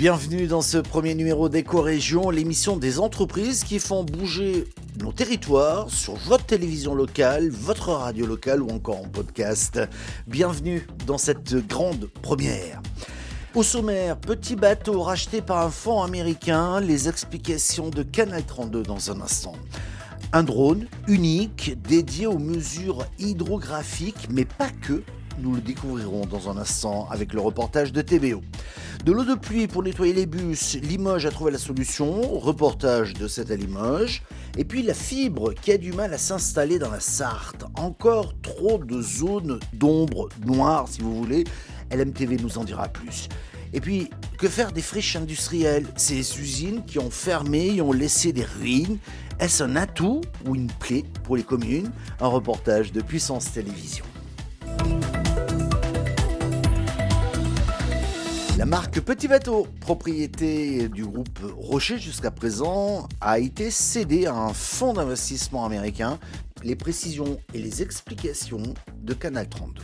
Bienvenue dans ce premier numéro d'Éco-Région, l'émission des entreprises qui font bouger nos territoires sur votre télévision locale, votre radio locale ou encore en podcast. Bienvenue dans cette grande première. Au sommaire, petit bateau racheté par un fonds américain, les explications de Canal 32 dans un instant. Un drone unique dédié aux mesures hydrographiques, mais pas que. Nous le découvrirons dans un instant avec le reportage de TBO. De l'eau de pluie pour nettoyer les bus, Limoges a trouvé la solution, reportage de cette à Limoges. Et puis la fibre qui a du mal à s'installer dans la Sarthe. Encore trop de zones d'ombre noire si vous voulez. LMTV nous en dira plus. Et puis, que faire des friches industrielles? Ces usines qui ont fermé et ont laissé des ruines. Est-ce un atout ou une plaie pour les communes? Un reportage de Puissance Télévision. La marque Petit Bateau, propriété du groupe Rocher jusqu'à présent, a été cédée à un fonds d'investissement américain. Les précisions et les explications de Canal 32.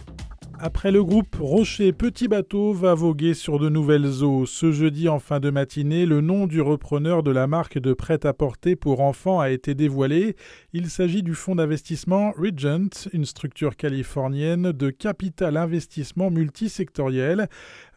Après le groupe Rocher Petit Bateau va voguer sur de nouvelles eaux. Ce jeudi en fin de matinée, le nom du repreneur de la marque de prêt-à-porter pour enfants a été dévoilé. Il s'agit du fonds d'investissement Regent, une structure californienne de capital investissement multisectoriel.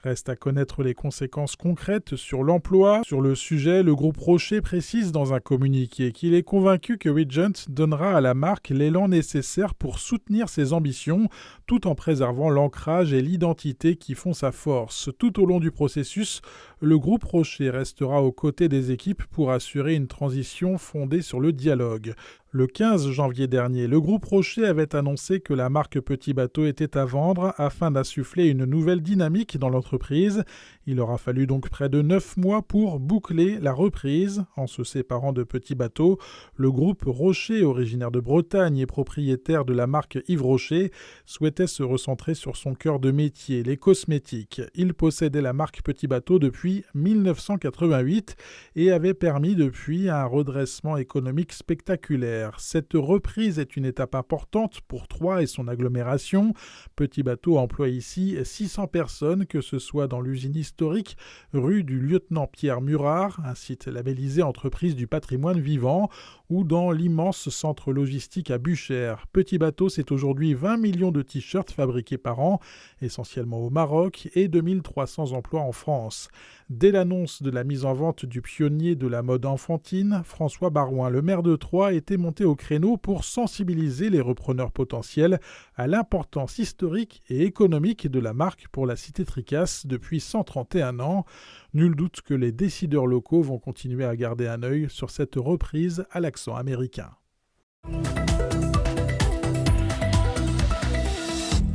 Reste à connaître les conséquences concrètes sur l'emploi. Sur le sujet, le groupe Rocher précise dans un communiqué qu'il est convaincu que Regent donnera à la marque l'élan nécessaire pour soutenir ses ambitions, tout en préservant l'ancrage et l'identité qui font sa force. Tout au long du processus, le groupe Rocher restera aux côtés des équipes pour assurer une transition fondée sur le dialogue. Le 15 janvier dernier, le groupe Rocher avait annoncé que la marque Petit Bateau était à vendre afin d'insuffler une nouvelle dynamique dans l'entreprise. Il aura fallu donc près de 9 mois pour boucler la reprise. En se séparant de Petit Bateau, le groupe Rocher, originaire de Bretagne et propriétaire de la marque Yves Rocher, souhaitait se recentrer sur son cœur de métier, les cosmétiques. Il possédait la marque Petit Bateau depuis 1988 et avait permis depuis un redressement économique spectaculaire. Cette reprise est une étape importante pour Troyes et son agglomération. Petit Bateau emploie ici 600 personnes, que ce soit dans l'usine historique rue du lieutenant Pierre Murard, un site labellisé entreprise du patrimoine vivant, ou dans l'immense centre logistique à Buchères. Petit Bateau, c'est aujourd'hui 20 millions de t-shirts fabriqués par an, essentiellement au Maroc, et 2300 emplois en France. Dès l'annonce de la mise en vente du pionnier de la mode enfantine, François Barouin, le maire de Troyes, était monté au créneau pour sensibiliser les repreneurs potentiels à l'importance historique et économique de la marque pour la cité tricasse depuis 131 ans. Nul doute que les décideurs locaux vont continuer à garder un œil sur cette reprise à l'accent américain.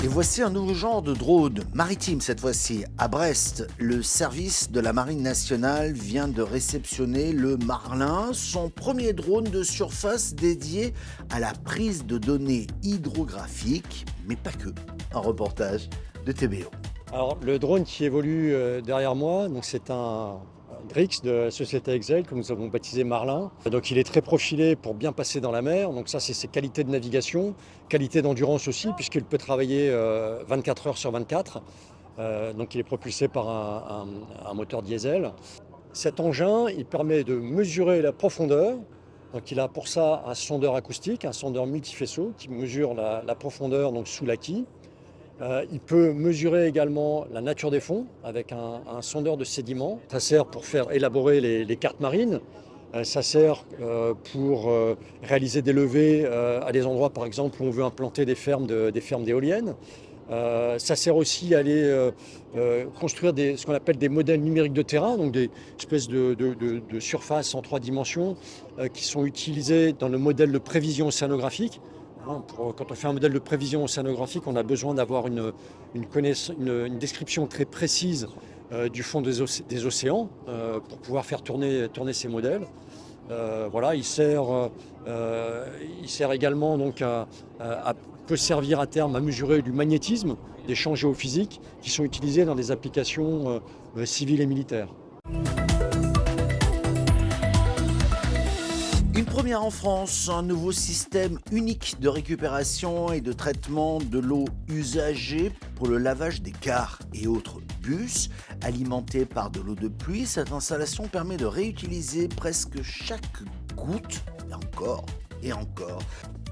Et voici un nouveau genre de drone maritime cette fois-ci. À Brest, le service de la Marine nationale vient de réceptionner le Marlin, son premier drone de surface dédié à la prise de données hydrographiques, mais pas que. Un reportage de TBO. Alors le drone qui évolue derrière moi, donc c'est un Drix de la société Excel que nous avons baptisé Marlin. Donc il est très profilé pour bien passer dans la mer. Donc ça c'est ses qualités de navigation, qualité d'endurance aussi puisqu'il peut travailler 24 heures sur 24. Donc il est propulsé par un moteur diesel. Cet engin il permet de mesurer la profondeur. Donc il a pour ça un sondeur acoustique, un sondeur multifaisceau qui mesure la profondeur donc sous la quille. Il peut mesurer également la nature des fonds avec un sondeur de sédiments. Ça sert pour faire élaborer les cartes marines. Ça sert pour réaliser des levées à des endroits, par exemple, où on veut implanter des fermes d'éoliennes. Ça sert aussi à aller construire ce qu'on appelle des modèles numériques de terrain, donc des espèces de surfaces en 3 dimensions qui sont utilisées dans le modèle de prévision océanographique. Quand on fait un modèle de prévision océanographique, on a besoin d'avoir une description très précise du fond des océans pour pouvoir faire tourner ces modèles. Il sert également donc peut servir à terme à mesurer du magnétisme, des champs géophysiques qui sont utilisés dans des applications civiles et militaires. Une première en France, un nouveau système unique de récupération et de traitement de l'eau usagée pour le lavage des cars et autres bus alimentés par de l'eau de pluie. Cette installation permet de réutiliser presque chaque goutte, et encore.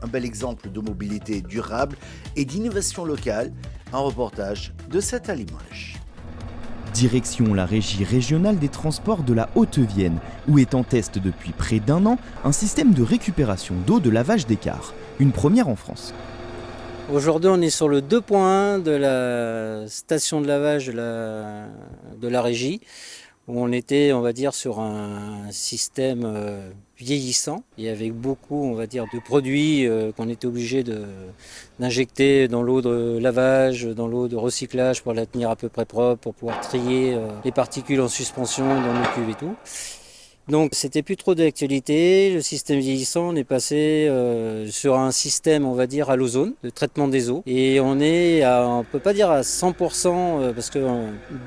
Un bel exemple de mobilité durable et d'innovation locale. Un reportage de 7 à Limoges. Direction la régie régionale des transports de la Haute-Vienne, où est en test depuis près d'1 an un système de récupération d'eau de lavage d'écart, une première en France. Aujourd'hui, on est sur le 2.1 de la station de lavage de la régie, où on était, on va dire, sur un système vieillissant et avec beaucoup, on va dire, de produits qu'on était obligé d'injecter dans l'eau de lavage, dans l'eau de recyclage pour la tenir à peu près propre, pour pouvoir trier les particules en suspension dans nos cuves et tout. Donc c'était plus trop d'actualité, le système vieillissant, on est passé sur un système, on va dire, à l'ozone, de traitement des eaux. Et on est on peut pas dire à 100% parce que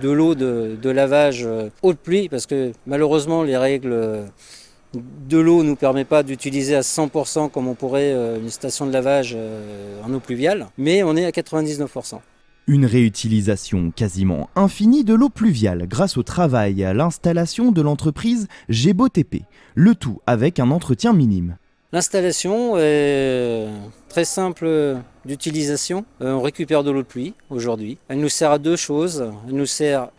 de l'eau de lavage eau de pluie, parce que malheureusement les règles de l'eau ne nous permettent pas d'utiliser à 100% comme on pourrait une station de lavage en eau pluviale, mais on est à 99%. Une réutilisation quasiment infinie de l'eau pluviale grâce au travail et à l'installation de l'entreprise GEBOTP, le tout avec un entretien minime. L'installation est très simple d'utilisation. On récupère de l'eau de pluie aujourd'hui. Elle nous sert à deux choses. Elle nous sert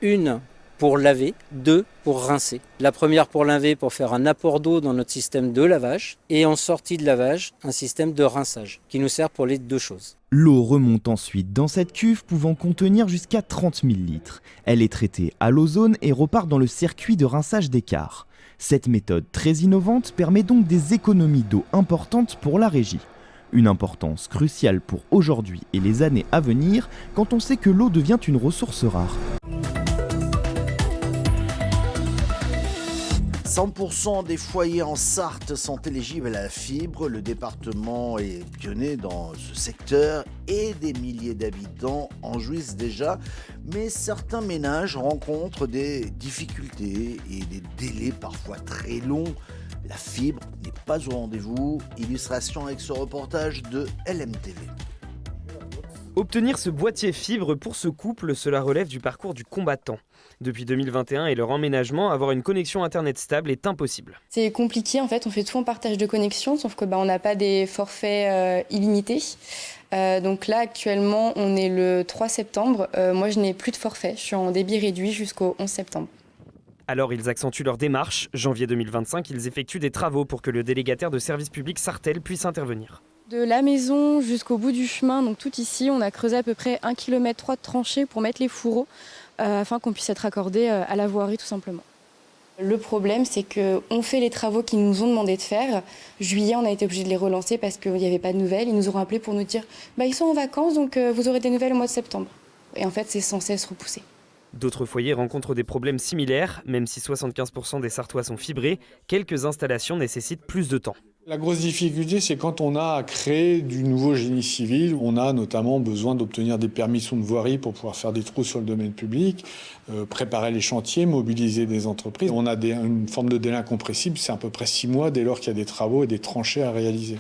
pour laver, 2 pour rincer. La première pour laver, pour faire un apport d'eau dans notre système de lavage, et en sortie de lavage, un système de rinçage, qui nous sert pour les deux choses. L'eau remonte ensuite dans cette cuve pouvant contenir jusqu'à 30 000 litres. Elle est traitée à l'ozone et repart dans le circuit de rinçage d'écart. Cette méthode très innovante permet donc des économies d'eau importantes pour la régie. Une importance cruciale pour aujourd'hui et les années à venir quand on sait que l'eau devient une ressource rare. 100% des foyers en Sarthe sont éligibles à la fibre. Le département est pionnier dans ce secteur et des milliers d'habitants en jouissent déjà. Mais certains ménages rencontrent des difficultés et des délais parfois très longs. La fibre n'est pas au rendez-vous. Illustration avec ce reportage de LMTV. Obtenir ce boîtier fibre pour ce couple, cela relève du parcours du combattant. Depuis 2021 et leur emménagement, avoir une connexion internet stable est impossible. C'est compliqué en fait, on fait tout en partage de connexion, sauf que on n'a pas des forfaits illimités. Donc là actuellement on est le 3 septembre, moi je n'ai plus de forfait, je suis en débit réduit jusqu'au 11 septembre. Alors ils accentuent leur démarche. Janvier 2025, ils effectuent des travaux pour que le délégataire de service public Sartelle puisse intervenir. De la maison jusqu'au bout du chemin, donc tout ici, on a creusé à peu près 1,3 km de tranchées pour mettre les fourreaux afin qu'on puisse être raccordé à la voirie tout simplement. Le problème, c'est qu'on fait les travaux qu'ils nous ont demandé de faire. Juillet, on a été obligé de les relancer parce qu'il n'y avait pas de nouvelles. Ils nous ont rappelé pour nous dire ils sont en vacances, donc vous aurez des nouvelles au mois de septembre. Et en fait, c'est sans cesse repoussé. D'autres foyers rencontrent des problèmes similaires. Même si 75% des Sartois sont fibrés, quelques installations nécessitent plus de temps. La grosse difficulté, c'est quand on a à créer du nouveau génie civil. On a notamment besoin d'obtenir des permissions de voirie pour pouvoir faire des trous sur le domaine public, préparer les chantiers, mobiliser des entreprises. On a une forme de délai incompressible, c'est à peu près 6 mois dès lors qu'il y a des travaux et des tranchées à réaliser.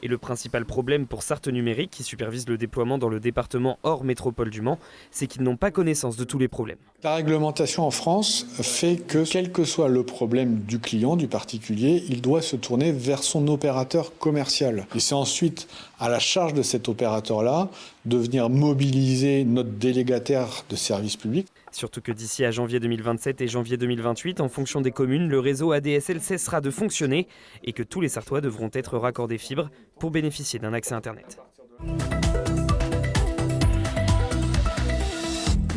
Et le principal problème pour Sarthe Numérique, qui supervise le déploiement dans le département hors métropole du Mans, c'est qu'ils n'ont pas connaissance de tous les problèmes. La réglementation en France fait que, quel que soit le problème du client, du particulier, il doit se tourner vers son opérateur commercial. Et c'est ensuite à la charge de cet opérateur-là de venir mobiliser notre délégataire de service public. Surtout que d'ici à janvier 2027 et janvier 2028, en fonction des communes, le réseau ADSL cessera de fonctionner et que tous les Sartois devront être raccordés fibre pour bénéficier d'un accès Internet.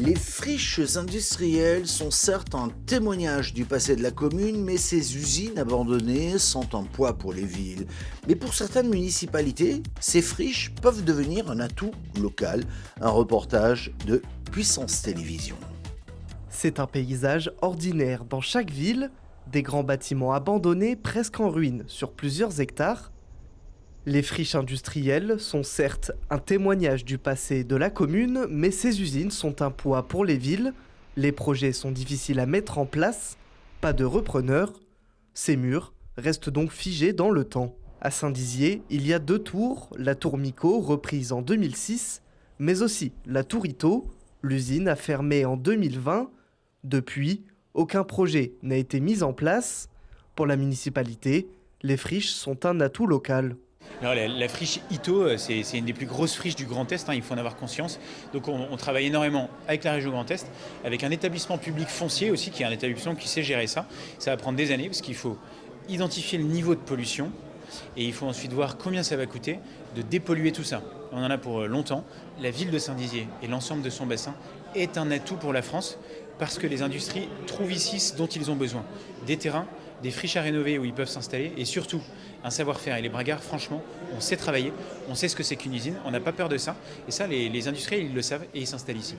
Les friches industrielles sont certes un témoignage du passé de la commune, mais ces usines abandonnées sont un poids pour les villes. Mais pour certaines municipalités, ces friches peuvent devenir un atout local. Un reportage de Puissance Télévisions. C'est un paysage ordinaire dans chaque ville, des grands bâtiments abandonnés presque en ruine sur plusieurs hectares. Les friches industrielles sont certes un témoignage du passé de la commune, mais ces usines sont un poids pour les villes. Les projets sont difficiles à mettre en place, pas de repreneurs. Ces murs restent donc figés dans le temps. À Saint-Dizier, il y a 2 tours, la tour Micot reprise en 2006, mais aussi la tour Ito, L'usine a fermé en 2020. Depuis, aucun projet n'a été mis en place. Pour la municipalité, les friches sont un atout local. Alors, la friche Ito, c'est une des plus grosses friches du Grand Est, il faut en avoir conscience. Donc on travaille énormément avec la région Grand Est, avec un établissement public foncier aussi, qui est un établissement qui sait gérer ça. Ça va prendre des années parce qu'il faut identifier le niveau de pollution et il faut ensuite voir combien ça va coûter de dépolluer tout ça. On en a pour longtemps. La ville de Saint-Dizier et l'ensemble de son bassin est un atout pour la France parce que les industries trouvent ici ce dont ils ont besoin. Des terrains, des friches à rénover où ils peuvent s'installer et surtout un savoir-faire. Et les Bragards, franchement, on sait travailler, on sait ce que c'est qu'une usine, on n'a pas peur de ça. Et ça, les industriels, ils le savent et ils s'installent ici.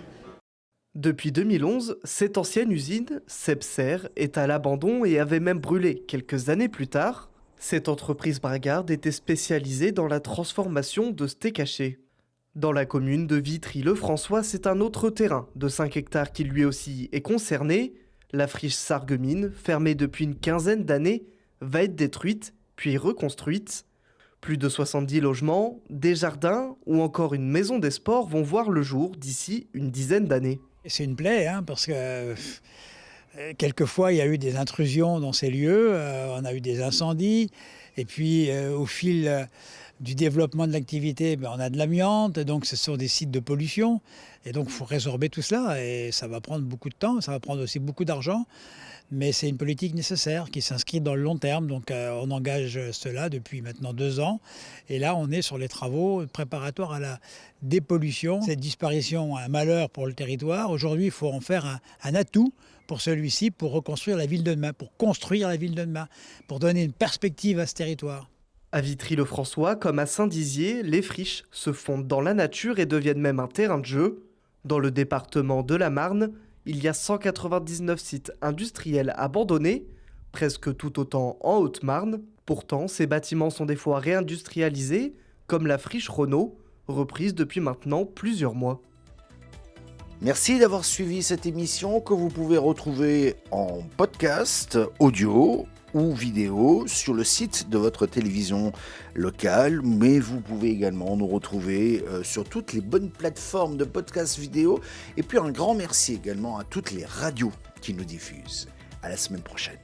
Depuis 2011, cette ancienne usine, Sebser, est à l'abandon et avait même brûlé quelques années plus tard. Cette entreprise bragarde était spécialisée dans la transformation de steak haché. Dans la commune de Vitry-le-François, c'est un autre terrain de 5 hectares qui lui aussi est concerné. La friche Sarreguemines, fermée depuis une quinzaine d'années, va être détruite puis reconstruite. Plus de 70 logements, des jardins ou encore une maison des sports vont voir le jour d'ici une dizaine d'années. C'est une plaie, parce que quelquefois il y a eu des intrusions dans ces lieux, on a eu des incendies, et puis au fil du développement de l'activité, on a de l'amiante, donc ce sont des sites de pollution, et donc il faut résorber tout cela, et ça va prendre beaucoup de temps, ça va prendre aussi beaucoup d'argent. Mais c'est une politique nécessaire qui s'inscrit dans le long terme. Donc on engage cela depuis maintenant 2 ans. Et là, on est sur les travaux préparatoires à la dépollution. Cette disparition, un malheur pour le territoire. Aujourd'hui, il faut en faire un atout pour celui-ci, pour reconstruire la ville de demain, pour construire la ville de demain, pour donner une perspective à ce territoire. À Vitry-le-François, comme à Saint-Dizier, les friches se fondent dans la nature et deviennent même un terrain de jeu. Dans le département de la Marne, il y a 199 sites industriels abandonnés, presque tout autant en Haute-Marne. Pourtant, ces bâtiments sont des fois réindustrialisés, comme la friche Renault, reprise depuis maintenant plusieurs mois. Merci d'avoir suivi cette émission que vous pouvez retrouver en podcast, audio ou vidéo sur le site de votre télévision locale, mais vous pouvez également nous retrouver sur toutes les bonnes plateformes de podcast vidéo. Et puis un grand merci également à toutes les radios qui nous diffusent. À la semaine prochaine.